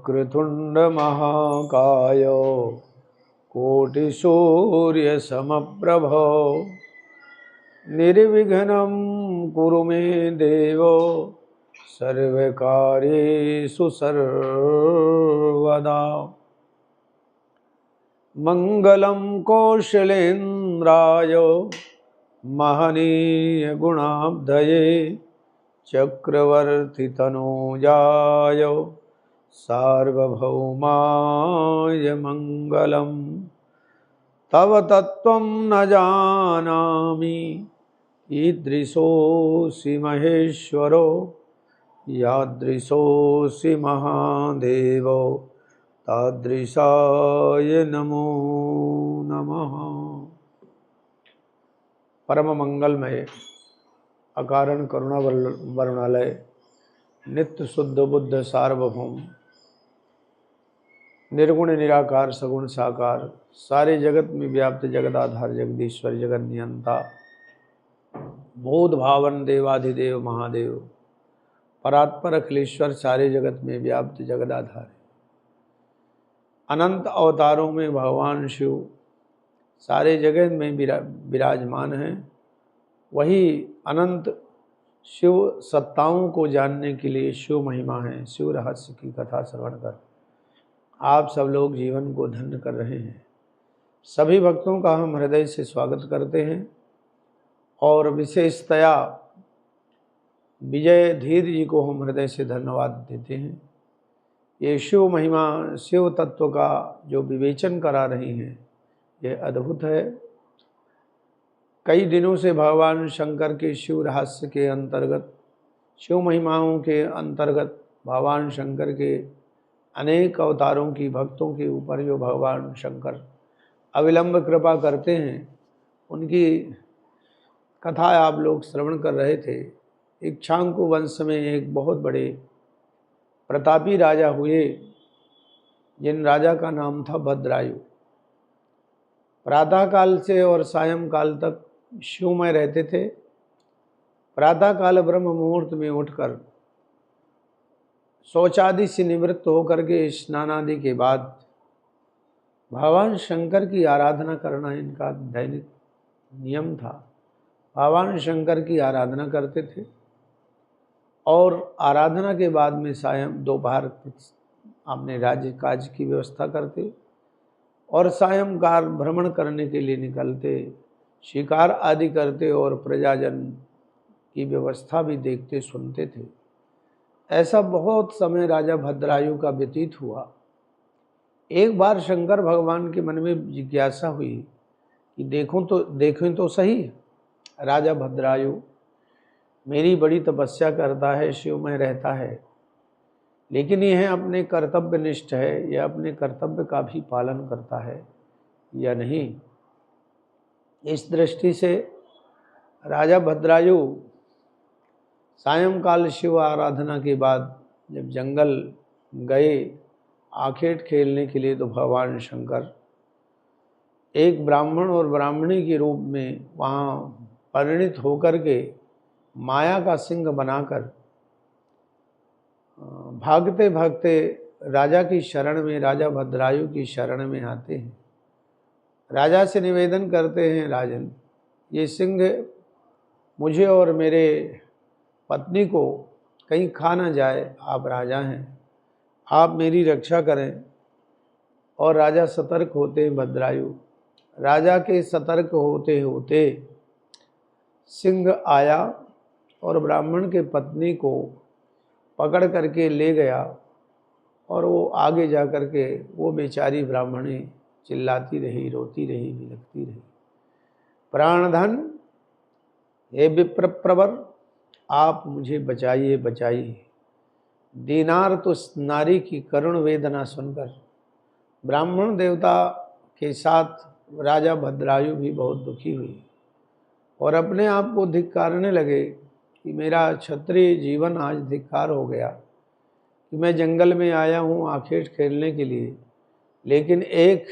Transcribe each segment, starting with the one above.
वक्रतुंड महाकाय कोटिसूर्यसमप्रभ निर्विघ्नं कुरु मे देव सर्वकार्येषु सर्वदा। मंगलं कौशलेन्द्राय महनीय गुणाब्धये चक्रवर्ती तनूजाय सार्वभौमाय मंगलम्। तव तत्त्वं न जानामि ईदृशोऽसि महेश्वरो यादृशोऽसि महादेव तादृशाय नमो नमः। परम मंगलमय अकारण करुणा वरुणालय नित्य शुद्ध बुद्ध सार्वभौम निर्गुण निराकार सगुण साकार सारे जगत में व्याप्त जगदाधार जगदीश्वर जगत नियंता बोध भावन देवाधिदेव महादेव परात्पर अखिलेश्वर सारे जगत में व्याप्त जगदाधार है। अनंत अवतारों में भगवान शिव सारे जगत में विराजमान हैं। वही अनंत शिव सत्ताओं को जानने के लिए शिव महिमा है, शिव रहस्य की कथा श्रवण कर आप सब लोग जीवन को धन्य कर रहे हैं। सभी भक्तों का हम हृदय से स्वागत करते हैं और विशेषतया विजय धीर जी को हम हृदय से धन्यवाद देते हैं। ये शिव महिमा शिव तत्व का जो विवेचन करा रही हैं ये अद्भुत है। कई दिनों से भगवान शंकर के शिव रहस्य के अंतर्गत शिव महिमाओं के अंतर्गत भगवान शंकर के अनेक अवतारों की भक्तों के ऊपर जो भगवान शंकर अविलंब कृपा करते हैं उनकी कथा आप लोग श्रवण कर रहे थे। इक्ष्वाकु वंश में एक बहुत बड़े प्रतापी राजा हुए जिन राजा का नाम था भद्रायु। प्रातःकाल से और सायंकाल तक शिवमय रहते थे। प्रातःकाल ब्रह्म मुहूर्त में उठकर शौचादि से निवृत्त होकर के स्नान आदि के बाद भगवान शंकर की आराधना करना इनका दैनिक नियम था। भगवान शंकर की आराधना करते थे और आराधना के बाद में सायं दोपहर अपने राज्य काज की व्यवस्था करते और सायंकाल भ्रमण करने के लिए निकलते, शिकार आदि करते और प्रजाजन की व्यवस्था भी देखते सुनते थे। ऐसा बहुत समय राजा भद्रायु का व्यतीत हुआ। एक बार शंकर भगवान के मन में जिज्ञासा हुई कि देखें तो सही, राजा भद्रायु मेरी बड़ी तपस्या करता है, शिव में रहता है, लेकिन यह अपने कर्तव्यनिष्ठ है, यह अपने कर्तव्य का भी पालन करता है या नहीं। इस दृष्टि से राजा भद्रायु सायंकाल शिव आराधना के बाद जब जंगल गए आखेट खेलने के लिए तो भगवान शंकर एक ब्राह्मण और ब्राह्मणी के रूप में वहाँ परिणित होकर के माया का सिंह बनाकर भागते भागते राजा की शरण में, राजा भद्रायु की शरण में आते हैं। राजा से निवेदन करते हैं, राजन ये सिंह मुझे और मेरे पत्नी को कहीं खा ना जाए, आप राजा हैं, आप मेरी रक्षा करें। और राजा सतर्क होते हैं। भद्रायु राजा के सतर्क होते होते सिंह आया और ब्राह्मण के पत्नी को पकड़ करके ले गया और वो आगे जा कर के वो बेचारी ब्राह्मणी चिल्लाती रही, रोती रही, बिलखती रही, प्राणधन हे विप्रवर आप मुझे बचाइए बचाइए। दीनार तो नारी की करुण वेदना सुनकर ब्राह्मण देवता के साथ राजा भद्रायु भी बहुत दुखी हुई और अपने आप को धिक्कारने लगे कि मेरा क्षत्रिय जीवन आज धिक्कार हो गया कि मैं जंगल में आया हूँ आखेट खेलने के लिए, लेकिन एक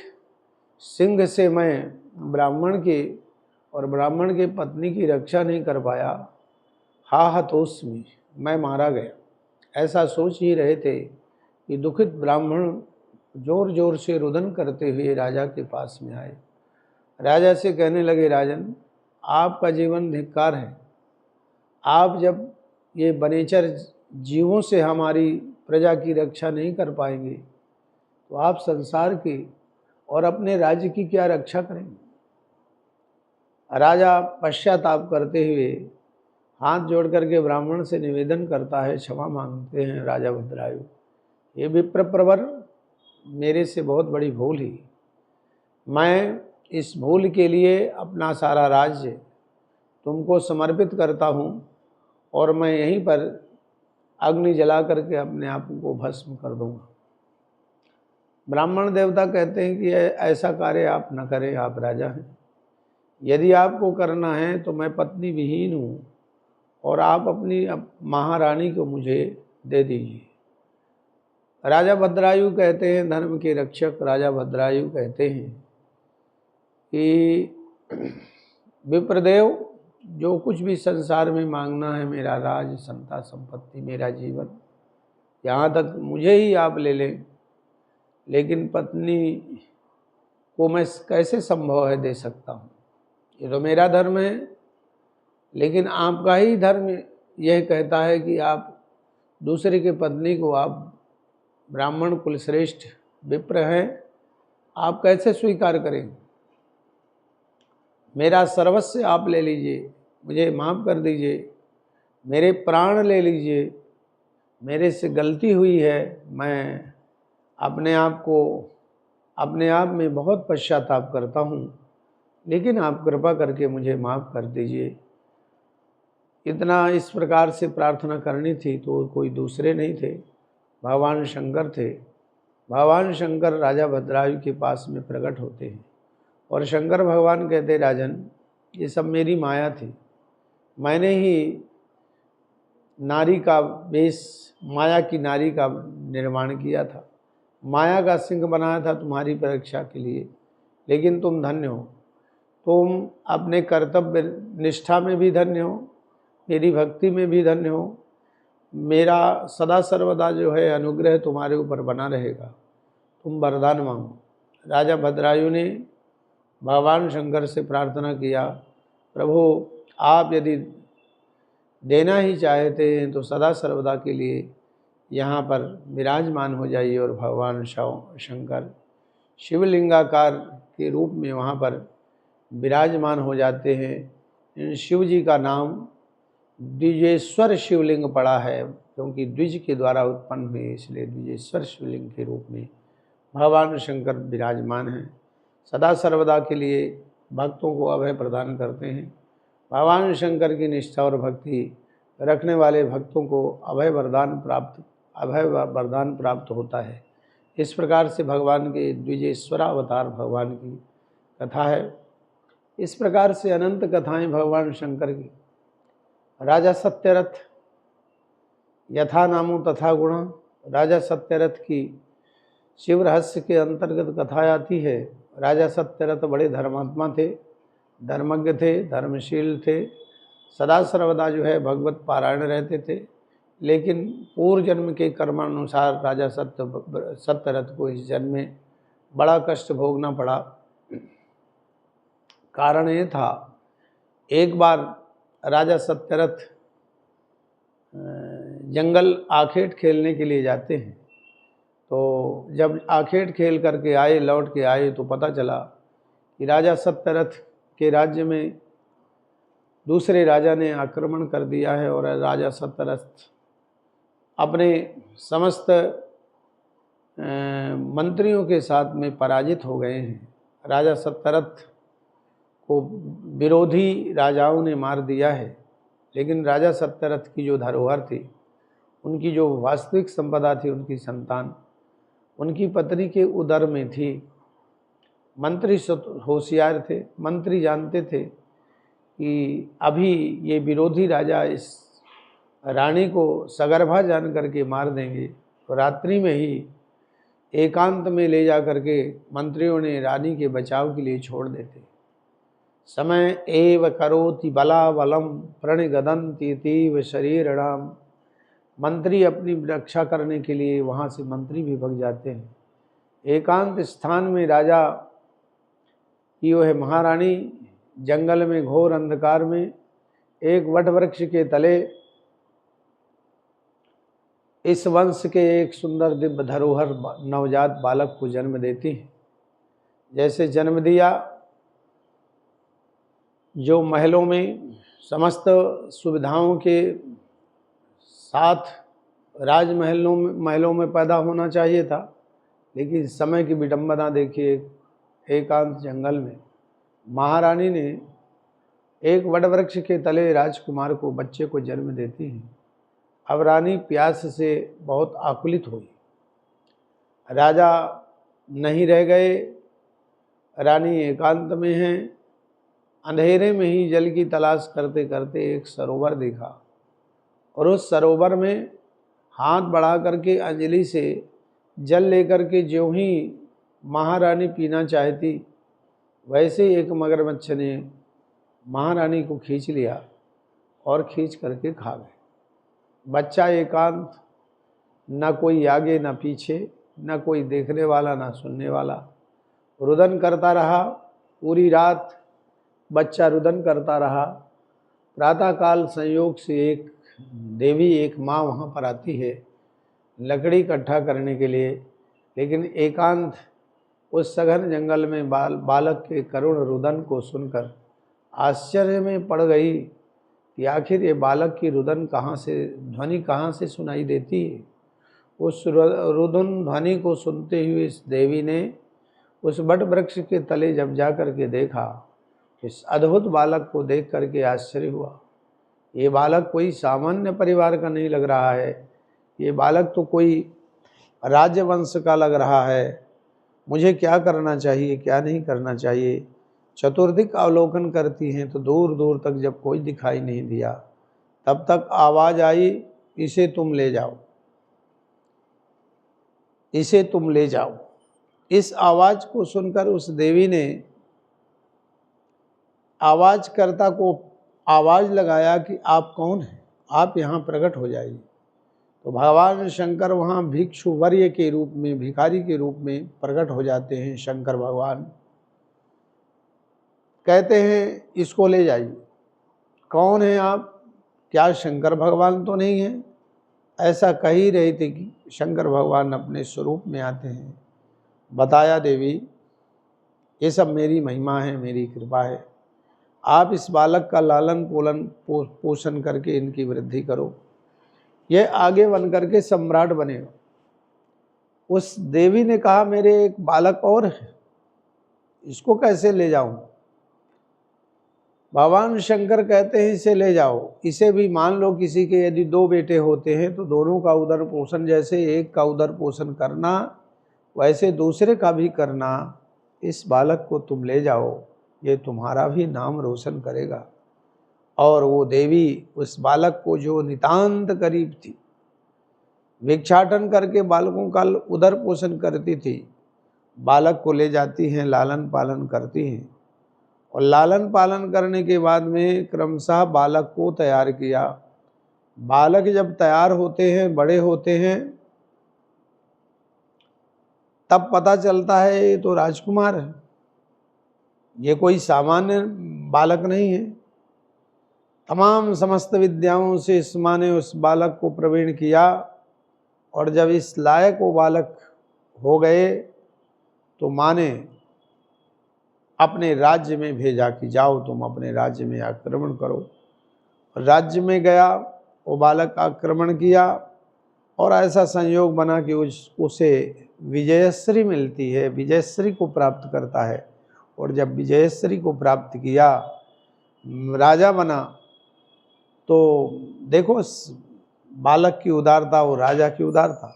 सिंह से मैं ब्राह्मण की और ब्राह्मण के पत्नी की रक्षा नहीं कर पाया। हा हतोस्मि, मैं मारा गया। ऐसा सोच ही रहे थे कि दुखित ब्राह्मण जोर जोर से रुदन करते हुए राजा के पास में आए। राजा से कहने लगे, राजन, आपका जीवन धिक्कार है। आप जब ये वनेचर जीवों से हमारी प्रजा की रक्षा नहीं कर पाएंगे तो आप संसार की और अपने राज्य की क्या रक्षा करेंगे। राजा पश्चाताप करते हुए हाथ जोड़ करके ब्राह्मण से निवेदन करता है, क्षमा मांगते हैं राजा भद्रायु, ये विप्र प्रवर, मेरे से बहुत बड़ी भूल ही। मैं इस भूल के लिए अपना सारा राज्य तुमको समर्पित करता हूँ और मैं यहीं पर अग्नि जला करके अपने आप को भस्म कर दूंगा। ब्राह्मण देवता कहते हैं कि ऐसा कार्य आप न करें, आप राजा हैं। यदि आपको करना है तो मैं पत्नी विहीन हूँ और आप अपनी महारानी को मुझे दे दीजिए। राजा भद्रायु कहते हैं, धर्म के रक्षक राजा भद्रायु कहते हैं कि विप्रदेव, जो कुछ भी संसार में मांगना है, मेरा राज, संता संपत्ति, मेरा जीवन, यहाँ तक मुझे ही आप ले लें, लेकिन पत्नी को मैं कैसे संभव है दे सकता हूँ। ये तो मेरा धर्म है, लेकिन आपका ही धर्म यह कहता है कि आप दूसरे की पत्नी को, आप ब्राह्मण कुलश्रेष्ठ विप्र हैं, आप कैसे स्वीकार करें। मेरा सर्वस्व आप ले लीजिए, मुझे माफ़ कर दीजिए, मेरे प्राण ले लीजिए, मेरे से गलती हुई है, मैं अपने आप में बहुत पश्चाताप करता हूँ, लेकिन आप कृपा करके मुझे माफ़ कर दीजिए। इतना इस प्रकार से प्रार्थना करनी थी तो कोई दूसरे नहीं थे, भगवान शंकर थे। भगवान शंकर राजा भद्रायु के पास में प्रकट होते हैं और शंकर भगवान कहते, राजन, ये सब मेरी माया थी, मैंने ही नारी का वेश, माया की नारी का निर्माण किया था, माया का सिंह बनाया था तुम्हारी परीक्षा के लिए, लेकिन तुम धन्य हो, तुम अपने कर्तव्य निष्ठा में भी धन्य हो, मेरी भक्ति में भी धन्य हो, मेरा सदा सर्वदा जो है अनुग्रह तुम्हारे ऊपर बना रहेगा, तुम वरदान मांगो। राजा भद्रायु ने भगवान शंकर से प्रार्थना किया, प्रभु आप यदि देना ही चाहते हैं तो सदा सर्वदा के लिए यहाँ पर विराजमान हो जाइए। और भगवान शंकर शिवलिंगाकार के रूप में वहाँ पर विराजमान हो जाते हैं। शिव जी का नाम द्विजेश्वर शिवलिंग पड़ा है, क्योंकि द्विज के द्वारा उत्पन्न हुए, इसलिए द्विजेश्वर शिवलिंग के रूप में भगवान शंकर विराजमान हैं। सदा सर्वदा के लिए भक्तों को अभय प्रदान करते हैं। भगवान शंकर की निष्ठा और भक्ति रखने वाले भक्तों को अभय वरदान प्राप्त होता है। इस प्रकार से भगवान के द्विजेश्वरावतार भगवान की कथा है। इस प्रकार से अनंत कथाएं भगवान शंकर की। राजा सत्यरथ, यथा नामो तथा गुण, राजा सत्यरथ की शिव रहस्य के अंतर्गत कथा आती है। राजा सत्यरथ बड़े धर्मात्मा थे, धर्मज्ञ थे, धर्मशील थे, सदा सर्वदा जो है भगवत पारायण रहते थे, लेकिन पूर्व जन्म के कर्मानुसार राजा सत्यरथ को इस जन्म में बड़ा कष्ट भोगना पड़ा। कारण ये था, एक बार राजा सत्यरथ जंगल आखेट खेलने के लिए जाते हैं, तो जब आखेट खेल करके आए, लौट के आए, तो पता चला कि राजा सत्यरथ के राज्य में दूसरे राजा ने आक्रमण कर दिया है और राजा सत्यरथ अपने समस्त मंत्रियों के साथ में पराजित हो गए हैं। राजा सत्यरथ को विरोधी राजाओं ने मार दिया है, लेकिन राजा सत्यरथ की जो धरोहर थी, उनकी जो वास्तविक संपदा थी, उनकी संतान उनकी पत्नी के उदर में थी। मंत्री होशियार थे, मंत्री जानते थे कि अभी ये विरोधी राजा इस रानी को सगर्भा जान करके मार देंगे, तो रात्रि में ही एकांत में ले जा करके मंत्रियों ने रानी के बचाव के लिए छोड़ देते। समय एव करोति बलाबलम प्रणिगदन्ति तीव शरीरणाम मंत्री अपनी रक्षा करने के लिए वहाँ से मंत्री भी भग जाते हैं। एकांत स्थान में राजा की वह महारानी जंगल में घोर अंधकार में एक वट वृक्ष के तले इस वंश के एक सुंदर दिव्य धरोहर नवजात बालक को जन्म देती है। जैसे जन्म दिया, जो महलों में समस्त सुविधाओं के साथ महलों में पैदा होना चाहिए था, लेकिन समय की विडंबना देखिए, एकांत जंगल में महारानी ने एक वटवृक्ष के तले राजकुमार को, बच्चे को जन्म देती है। अब रानी प्यास से बहुत आकुलित हुई। राजा नहीं रह गए, रानी एकांत में है। अंधेरे में ही जल की तलाश करते करते एक सरोवर देखा और उस सरोवर में हाथ बढ़ा करके अंजलि से जल लेकर के ज्यों ही महारानी पीना चाहती, वैसे ही एक मगरमच्छ ने महारानी को खींच लिया और खींच करके खा गए। बच्चा एकांत, न कोई आगे न पीछे, न कोई देखने वाला न सुनने वाला, रुदन करता रहा। पूरी रात बच्चा रुदन करता रहा। प्रातःकाल संयोग से एक देवी, एक माँ वहाँ पर आती है लकड़ी इकट्ठा करने के लिए, लेकिन एकांत उस सघन जंगल में बालक के करुण रुदन को सुनकर आश्चर्य में पड़ गई कि आखिर ये बालक की रुदन ध्वनि कहाँ से सुनाई देती है। उस रुदन ध्वनि को सुनते हुए इस देवी ने उस बट वृक्ष के तले जब जा कर के देखा, इस अद्भुत बालक को देख करके आश्चर्य हुआ। ये बालक कोई सामान्य परिवार का नहीं लग रहा है, ये बालक तो कोई राजवंश का लग रहा है। मुझे क्या करना चाहिए, क्या नहीं करना चाहिए। चतुर्दिक अवलोकन करती हैं तो दूर दूर तक जब कोई दिखाई नहीं दिया, तब तक आवाज़ आई, इसे तुम ले जाओ, इसे तुम ले जाओ। इस आवाज़ को सुनकर उस देवी ने आवाज़कर्ता को आवाज़ लगाया कि आप कौन हैं, आप यहाँ प्रकट हो जाइए। तो भगवान शंकर वहाँ भिक्षु वर्य के रूप में, भिखारी के रूप में प्रकट हो जाते हैं। शंकर भगवान कहते हैं इसको ले जाइए। कौन है आप? क्या शंकर भगवान तो नहीं है? ऐसा कह ही रहे थे कि शंकर भगवान अपने स्वरूप में आते हैं। बताया देवी, ये सब मेरी महिमा है, मेरी कृपा है। आप इस बालक का लालन पोषण करके इनकी वृद्धि करो, ये आगे बन करके सम्राट बनेगा। उस देवी ने कहा, मेरे एक बालक और है, इसको कैसे ले जाऊं? भगवान शंकर कहते हैं इसे ले जाओ। इसे भी मान लो किसी के यदि 2 बेटे होते हैं तो दोनों का उदर पोषण, जैसे एक का उदर पोषण करना वैसे दूसरे का भी करना। इस बालक को तुम ले जाओ, ये तुम्हारा भी नाम रोशन करेगा। और वो देवी उस बालक को, जो नितांत करीब थी, भिक्षाटन करके बालकों का उदर पोषण करती थी, बालक को ले जाती हैं, लालन पालन करती हैं। और लालन पालन करने के बाद में क्रमशः बालक को तैयार किया। बालक जब तैयार होते हैं, बड़े होते हैं, तब पता चलता है ये तो राजकुमार है, ये कोई सामान्य बालक नहीं है। तमाम समस्त विद्याओं से इस माँ ने उस बालक को प्रवीण किया। और जब इस लायक वो बालक हो गए तो माँ ने अपने राज्य में भेजा कि जाओ तुम अपने राज्य में आक्रमण करो। राज्य में गया, वो बालक आक्रमण किया और ऐसा संयोग बना कि उसे विजयश्री मिलती है, विजयश्री को प्राप्त करता है। और जब विजयश्री को प्राप्त किया, राजा बना, तो देखो बालक की उदारता, वो राजा की उदारता।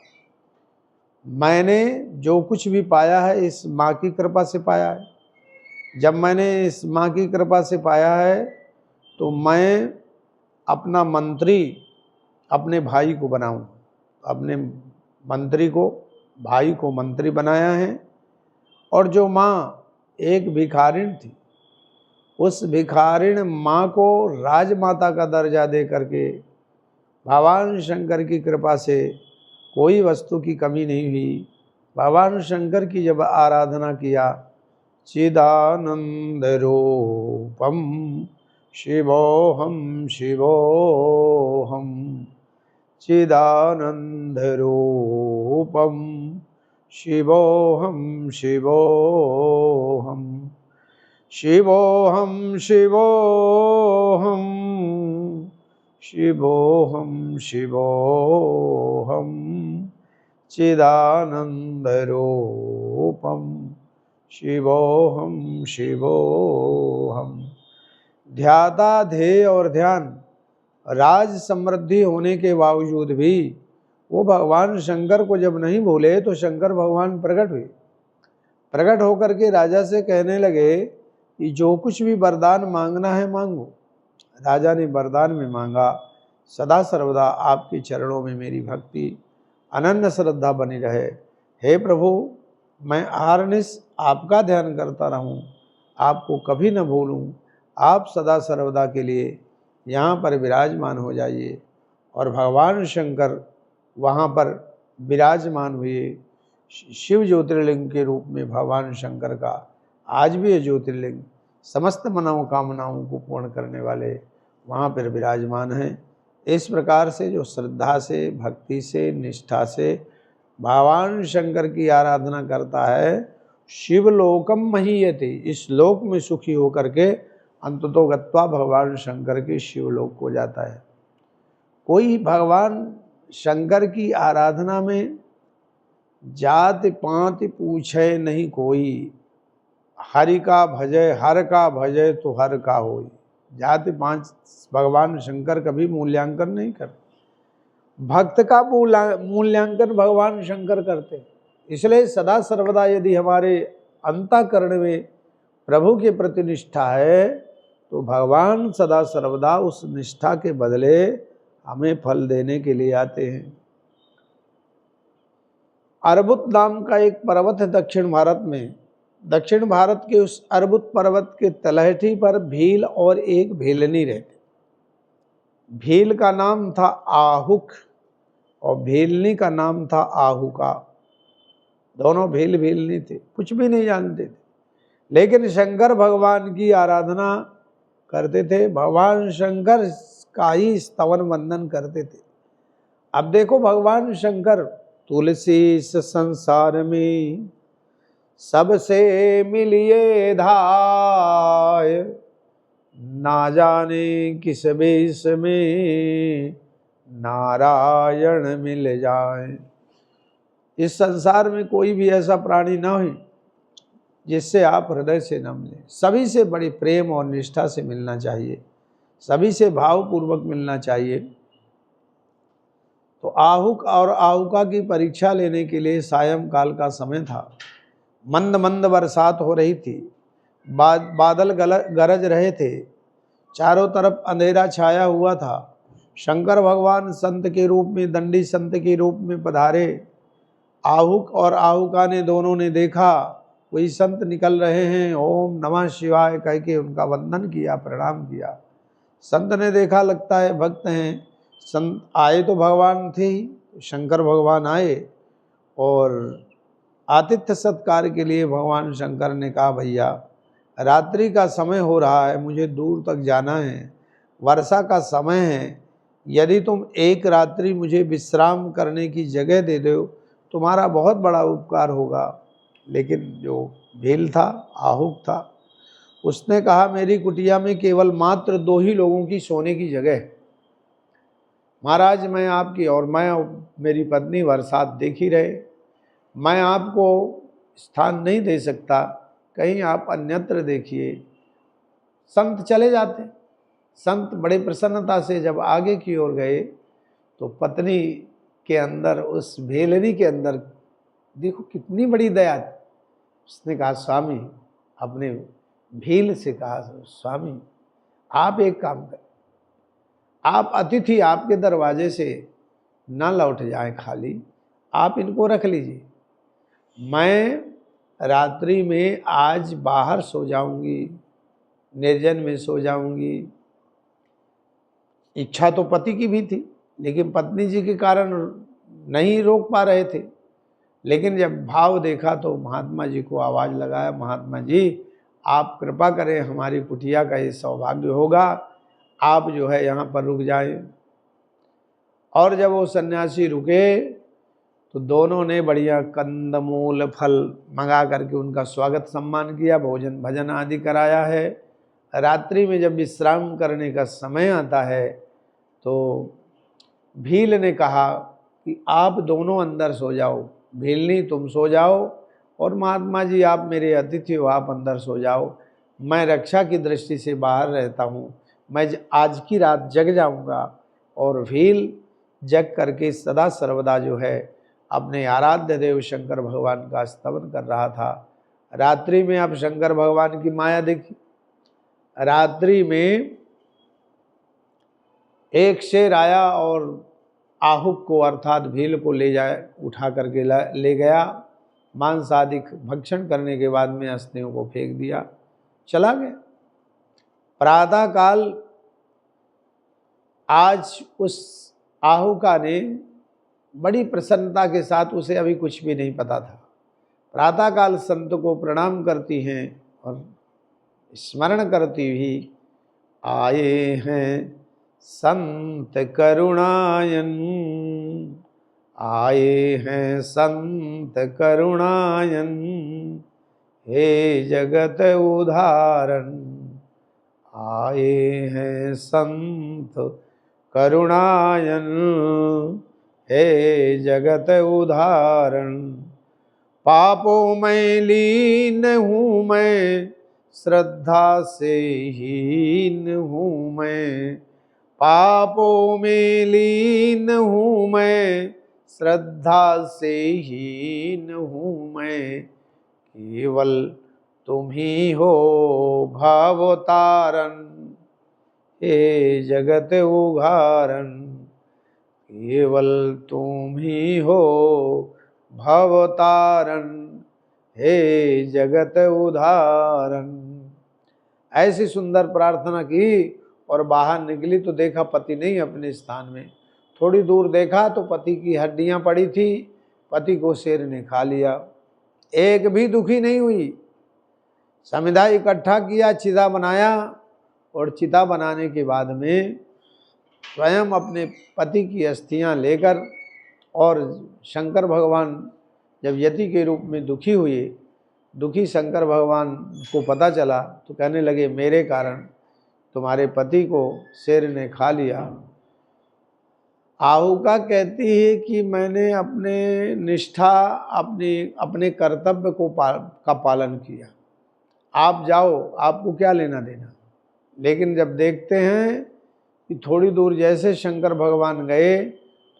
मैंने जो कुछ भी पाया है इस माँ की कृपा से पाया है। जब मैंने इस माँ की कृपा से पाया है तो मैं अपना मंत्री अपने भाई को बनाऊं। अपने मंत्री को, भाई को मंत्री बनाया है। और जो माँ एक भिखारिण थी, उस भिखारिण माँ को राजमाता का दर्जा दे करके भगवान शंकर की कृपा से कोई वस्तु की कमी नहीं हुई। भगवान शंकर की जब आराधना किया, चिदानंद रूपम शिवोहम शिवोहम, चिदानंद रूपम शिवोहम शिवोहम, शिवोहम शिवोहम, शिवोहम शिवोहम, चिदानंद रूपम शिवोहम शिवोहम। ध्याता ध्येय और ध्यान राज समृद्धि होने के बावजूद भी वो भगवान शंकर को जब नहीं भूले तो शंकर भगवान प्रकट हुए। प्रकट होकर के राजा से कहने लगे कि जो कुछ भी वरदान मांगना है मांगो। राजा ने वरदान में मांगा, सदा सर्वदा आपके चरणों में मेरी भक्ति अनन्य श्रद्धा बनी रहे। हे प्रभु, मैं अहरनिश आपका ध्यान करता रहूं, आपको कभी न भूलूं। आप सदा सर्वदा के लिए यहाँ पर विराजमान हो जाइए। और भगवान शंकर वहाँ पर विराजमान हुए। शिव ज्योतिर्लिंग के रूप में भगवान शंकर का आज भी ये ज्योतिर्लिंग समस्त मनोकामनाओं को पूर्ण करने वाले वहाँ पर विराजमान हैं। इस प्रकार से जो श्रद्धा से, भक्ति से, निष्ठा से भगवान शंकर की आराधना करता है, शिवलोकम महीयते, इस लोक में सुखी होकर के अंततो गत्वा भगवान शंकर के शिवलोक को जाता है। कोई भगवान शंकर की आराधना में जाति पाति पूछे नहीं कोई, हरि का भजय हर का भजय तो हर का होई। जाति पांच भगवान शंकर कभी मूल्यांकन नहीं करते, भक्त का मूल्यांकन भगवान शंकर करते। इसलिए सदा सर्वदा यदि हमारे अंतःकरण में प्रभु के प्रति निष्ठा है तो भगवान सदा सर्वदा उस निष्ठा के बदले हमें फल देने के लिए आते हैं। अर्बुद नाम का एक पर्वत है दक्षिण भारत में। दक्षिण भारत के उस अर्बुद पर्वत के तलहटी पर भील और एक भेलनी रहते। भील का नाम था आहुक और भेलनी का नाम था आहुका। दोनों भील भेलनी थे, कुछ भी नहीं जानते थे, लेकिन शंकर भगवान की आराधना करते थे। भगवान शंकर का ही स्तवन वंदन करते थे। अब देखो भगवान शंकर तुलसी इस संसार में सबसे मिलिए धाय, ना जाने किस बेस में नारायण मिल जाए। इस संसार में कोई भी ऐसा प्राणी ना हो जिससे आप हृदय से न मिलें। सभी से बड़े प्रेम और निष्ठा से मिलना चाहिए, सभी से भावपूर्वक मिलना चाहिए। तो आहुक और आहुका की परीक्षा लेने के लिए सायंकाल का समय था। मंद मंद बरसात हो रही थी, बादल गरज रहे थे, चारों तरफ अंधेरा छाया हुआ था। शंकर भगवान संत के रूप में, दंडी संत के रूप में पधारे। आहुक और आहुका ने दोनों ने देखा कोई संत निकल रहे हैं, ओम नमः शिवाय कह के उनका वंदन किया, प्रणाम किया। संत ने देखा लगता है भक्त हैं। संत आए तो भगवान थे ही, शंकर भगवान आए और आतिथ्य सत्कार के लिए भगवान शंकर ने कहा, भैया रात्रि का समय हो रहा है, मुझे दूर तक जाना है, वर्षा का समय है, यदि तुम एक रात्रि मुझे विश्राम करने की जगह दे दो तुम्हारा बहुत बड़ा उपकार होगा। लेकिन जो भील था, आहुक था, उसने कहा मेरी कुटिया में केवल मात्र 2 ही लोगों की सोने की जगह है महाराज, मैं आपकी और मैं मेरी पत्नी बरसात देख ही रहे, मैं आपको स्थान नहीं दे सकता, कहीं आप अन्यत्र देखिए। संत चले जाते। संत बड़े प्रसन्नता से जब आगे की ओर गए तो पत्नी के अंदर, उस भेलनी के अंदर देखो कितनी बड़ी दया थी। उसने कहा स्वामी, अपने भील से कहा, स्वामी आप एक काम करें, आप अतिथि आपके दरवाजे से ना लौट जाएं खाली, आप इनको रख लीजिए, मैं रात्रि में आज बाहर सो जाऊंगी, निर्जन में सो जाऊंगी। इच्छा तो पति की भी थी, लेकिन पत्नी जी के कारण नहीं रोक पा रहे थे। लेकिन जब भाव देखा तो महात्मा जी को आवाज़ लगाया, महात्मा जी आप कृपा करें, हमारी कुटिया का ये सौभाग्य होगा, आप जो है यहाँ पर रुक जाएं। और जब वो सन्यासी रुके तो दोनों ने बढ़िया कंदमूल फल मंगा करके उनका स्वागत सम्मान किया, भोजन भजन आदि कराया है। रात्रि में जब विश्राम करने का समय आता है तो भील ने कहा कि आप दोनों अंदर सो जाओ, भीलनी तुम सो जाओ और महात्मा जी आप मेरे अतिथि हो, आप अंदर सो जाओ, मैं रक्षा की दृष्टि से बाहर रहता हूँ, मैं आज की रात जग जाऊँगा। और भील जग करके सदा सर्वदा जो है अपने आराध्य देव शंकर भगवान का स्तवन कर रहा था। रात्रि में आप शंकर भगवान की माया देखी। रात्रि में एक शेर आया और आहुक को अर्थात भील को ले जाए, उठा करके ले गया। मांस आदि भक्षण करने के बाद में अस्थियों को फेंक दिया, चला गया। प्रातः काल आज उस आहुका ने बड़ी प्रसन्नता के साथ, उसे अभी कुछ भी नहीं पता था, प्रातःकाल संत को प्रणाम करती हैं और स्मरण करती हुई, आए हैं संत करुणायन, आए हैं संत करुणायन, हे जगत उदाहरण, आए हैं संत करुणायन, हे जगत उदाहरण। पापों में लीन हूँ मैं, श्रद्धा से हीन हूँ मैं, पापों में लीन हूँ मैं, श्रद्धा से हीन हूँ मैं, केवल तुम ही हो भवतारण, हे जगत उदाहरण, केवल तुम ही हो भवतारण, हे जगत उदाहरण। ऐसी सुंदर प्रार्थना की और बाहर निकली तो देखा पति नहीं अपने स्थान में। थोड़ी दूर देखा तो पति की हड्डियां पड़ी थी, पति को शेर ने खा लिया। एक भी दुखी नहीं हुई। समुदाय इकट्ठा किया, चिता बनाया और चिता बनाने के बाद में स्वयं अपने पति की अस्थियां लेकर, और शंकर भगवान जब यति के रूप में दुखी हुए, दुखी शंकर भगवान को पता चला तो कहने लगे मेरे कारण तुम्हारे पति को शेर ने खा लिया। आहुका कहती है कि मैंने अपने निष्ठा, अपने कर्तव्य का पालन किया, आप जाओ, आपको क्या लेना देना। लेकिन जब देखते हैं कि थोड़ी दूर जैसे शंकर भगवान गए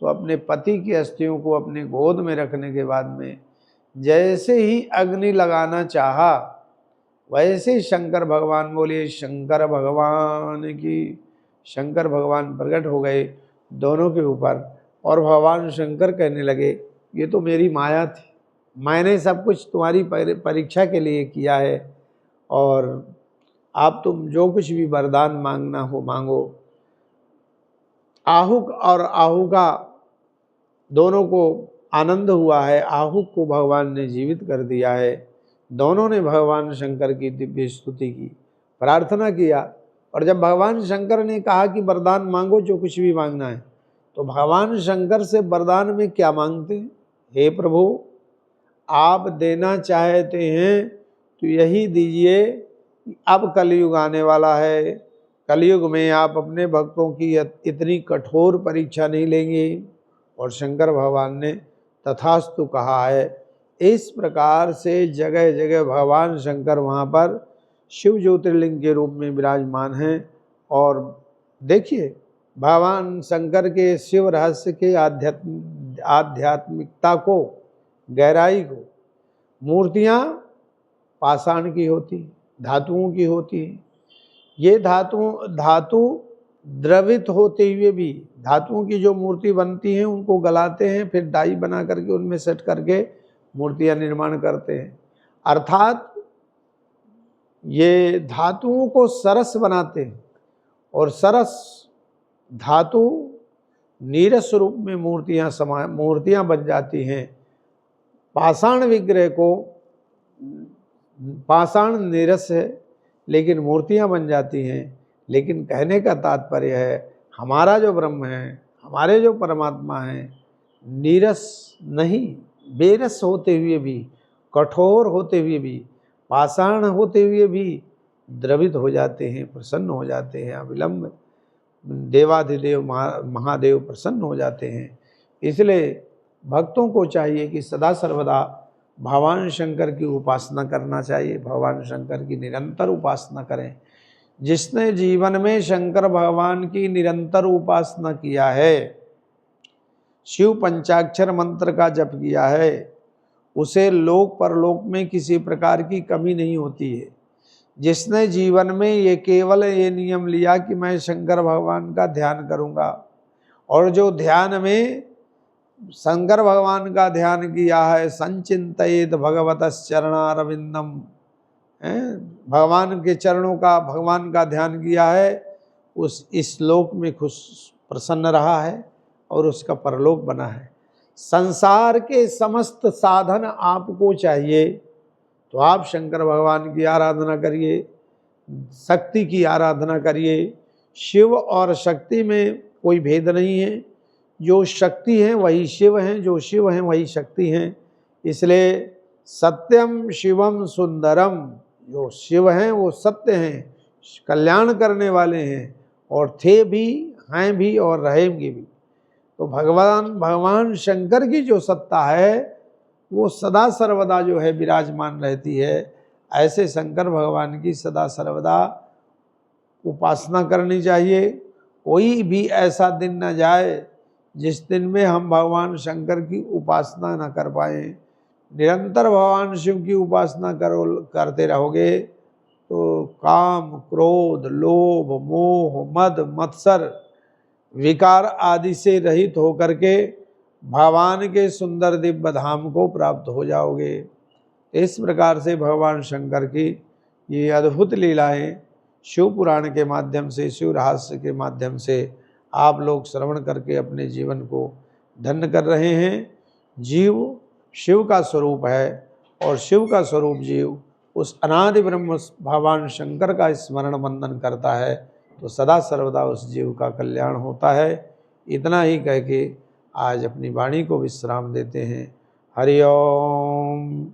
तो अपने पति की अस्थियों को अपने गोद में रखने के बाद में जैसे ही अग्नि लगाना चाहा, वैसे ही शंकर भगवान बोले शंकर भगवान की, शंकर भगवान प्रकट हो गए दोनों के ऊपर। और भगवान शंकर कहने लगे ये तो मेरी माया थी, मैंने सब कुछ तुम्हारी परीक्षा के लिए किया है, और आप तुम जो कुछ भी वरदान मांगना हो मांगो। आहुक और आहुका दोनों को आनंद हुआ है, आहुक को भगवान ने जीवित कर दिया है। दोनों ने भगवान शंकर की दिव्य स्तुति की, प्रार्थना किया। और जब भगवान शंकर ने कहा कि वरदान मांगो, जो कुछ भी मांगना है, तो भगवान शंकर से वरदान में क्या मांगते हैं? हे प्रभु, आप देना चाहते हैं तो यही दीजिए। अब कलयुग आने वाला है, कलयुग में आप अपने भक्तों की इतनी कठोर परीक्षा नहीं लेंगे। और शंकर भगवान ने तथास्तु कहा है। इस प्रकार से जगह जगह भगवान शंकर वहाँ पर शिव ज्योतिर्लिंग के रूप में विराजमान हैं। और देखिए भगवान शंकर के शिव रहस्य के आध्यात्मिकता को, गहराई को, मूर्तियाँ पाषाण की होती, धातुओं की होती। ये धातु द्रवित होते हुए भी, धातुओं की जो मूर्ति बनती हैं उनको गलाते हैं, फिर डाई बना करके उनमें सेट करके मूर्तियां निर्माण करते हैं। अर्थात ये धातुओं को सरस बनाते हैं, और सरस धातु नीरस रूप में मूर्तियाँ बन जाती हैं। पाषाण विग्रह को, पाषाण नीरस है लेकिन मूर्तियाँ बन जाती हैं। लेकिन कहने का तात्पर्य है हमारा जो ब्रह्म है, हमारे जो परमात्मा हैं, नीरस नहीं, बेरस होते हुए भी, कठोर होते हुए भी, पाषाण होते हुए भी द्रवित हो जाते हैं, प्रसन्न हो जाते हैं। अविलंब देवाधिदेव महादेव प्रसन्न हो जाते हैं। इसलिए भक्तों को चाहिए कि सदा सर्वदा भगवान शंकर की उपासना करना चाहिए, भगवान शंकर की निरंतर उपासना करें। जिसने जीवन में शंकर भगवान की निरंतर उपासना किया है, शिव पंचाक्षर मंत्र का जप किया है, उसे लोक परलोक में किसी प्रकार की कमी नहीं होती है। जिसने जीवन में ये केवल ये नियम लिया कि मैं शंकर भगवान का ध्यान करूंगा, और जो ध्यान में शंकर भगवान का ध्यान किया है, संचिंतयेत भगवतश्चरणारविंदम, भगवान के चरणों का, भगवान का ध्यान किया है, उस इस लोक में खुश प्रसन्न रहा है और उसका परलोक बना है। संसार के समस्त साधन आपको चाहिए तो आप शंकर भगवान की आराधना करिए, शक्ति की आराधना करिए। शिव और शक्ति में कोई भेद नहीं है। जो शक्ति हैं वही शिव हैं, जो शिव हैं वही शक्ति हैं। इसलिए सत्यम शिवम सुंदरम, जो शिव हैं वो सत्य हैं, कल्याण करने वाले हैं, और थे भी, हैं भी और रहेंगे भी। तो भगवान शंकर की जो सत्ता है वो सदा सर्वदा जो है विराजमान रहती है। ऐसे शंकर भगवान की सदा सर्वदा उपासना करनी चाहिए। कोई भी ऐसा दिन न जाए जिस दिन में हम भगवान शंकर की उपासना न कर पाएँ। निरंतर भगवान शिव की उपासना करते रहोगे तो काम, क्रोध, लोभ, मोह, मद, मत्सर, विकार आदि से रहित होकर के भगवान के सुंदर दिव्य धाम को प्राप्त हो जाओगे। इस प्रकार से भगवान शंकर की ये अद्भुत लीलाएं शिव पुराण के माध्यम से, शिव रहस्य के माध्यम से आप लोग श्रवण करके अपने जीवन को धन्य कर रहे हैं। जीव शिव का स्वरूप है और शिव का स्वरूप जीव उस अनादि ब्रह्म भगवान शंकर का स्मरण वंदन करता है तो सदा सर्वदा उस जीव का कल्याण होता है। इतना ही कह के आज अपनी वाणी को विश्राम देते हैं। हरि ओम।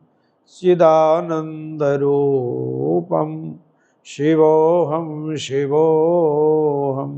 चिदानंद रूपम शिवोहम शिवोहम।